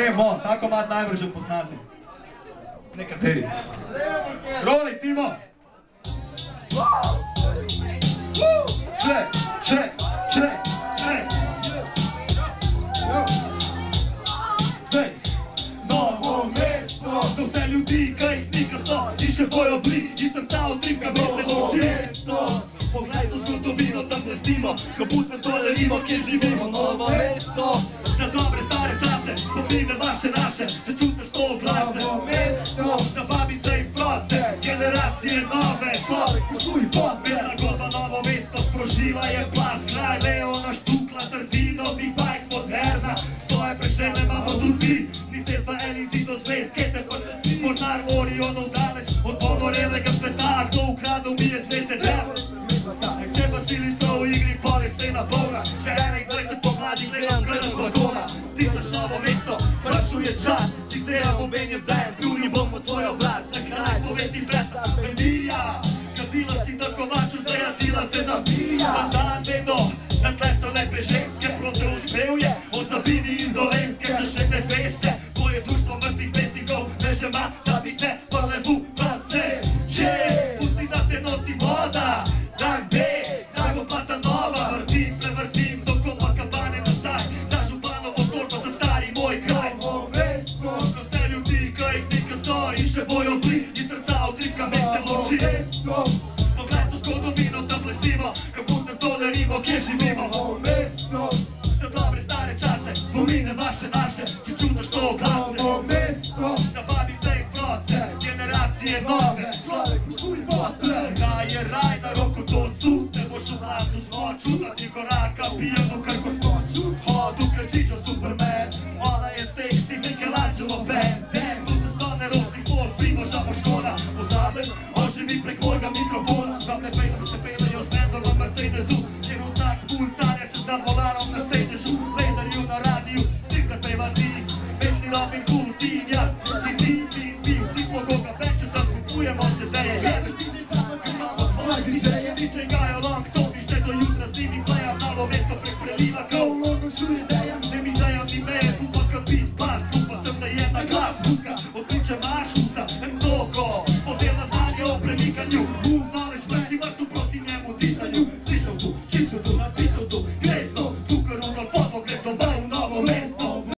Gremo, tako mat najbrž poznate. Nekateri. Roli, Timo! Šle! Zdaj! Novo mesto, za vse ljudi, kaj jih nikaj so in še bojo bli, in srca odrivka veselo mesto. Poglej to zgodovino, tam ne snimo, ko budem to delimo, kjer živimo. Novo mesto, za dobre stare čase, spomine vaše naše, če čutiš to glase. Novo mesto, za babice in proce, generacije nove, človek posluj vod. Vela godba Novo mesto, sprožila je plas, kraj Leona Štukla, Trdino, Big Bike, moderna, svoje prešene imamo tudi mi, ni cesta enih zidov zvez, kete mornar Orionov daleč, od ponorelega sveta, kdo ukradel mi je zvete džep. Če pa sili so v igri, pol je scena polna, še 21 pomladi gledam z balkona. Tisoč Novo mesto, prišel je čas, ti treba omenjem dajem, pljuni bomo tvoj obraz, na kraj povedi presta Venija, kadila si da kovaču, zdaj jazila te navija. Na dan vedo, na tle so lepe ženske, proti uspevje, o Sabini iz Dolenske, če še ne veste, to je društvo mrtvih pesnikov, ne že ima, da bi te parlevu vase. Če pusti da te nosi voda, dan B, drago pa ta nova, vrtim, prevrtim, do Copacabane nazaj, za županovo torbo, za stari moj kraj. Novo mesto, za vse ljudi, kaj jih nikaj so in še bojo bli, iz srca odrivka meste moči. Novo mesto, poglej to zgodovino, tam blestimo, kako ne to darimo, kje živimo. Novo mesto, za dobre stare čase, spomine vaše naše, če čutiš to glase. Novo mesto, za babice in proce, generacije nove, človek posluj votle. Raj je raj na roko tocu, se boš v vlaku zmoču, na ti koraka pijemo kar ko skoču. Hodu krečičo Superman, ona je seksi, Michelangelo band. Tu se stane rostnih pol, Primoža Moškona, pozaben, oživi prek mojega mikrofona. Vam ne pejlam, se pejlajo z bendom v Mercedesu, kjer vsak pulcanje se za volanom na sedežu. Vejdarju na radiju, stik ne pejva ti, mestni Robin Hood, ti in jaz, si ti in vi, vsi smo koga peče, tam kupujemo CD-je. Jebeš ti ni tamo, če imamo svoje grizeje, DJ Gajo Long, to bi še do jutra s njimi plejam, Novo mesto prek preliva, ko v London šuje dejam, ne mi dejam ni meje, kupa kapit bas, kupa sem da jedna glas, muska, odliče maš usta, mnogo.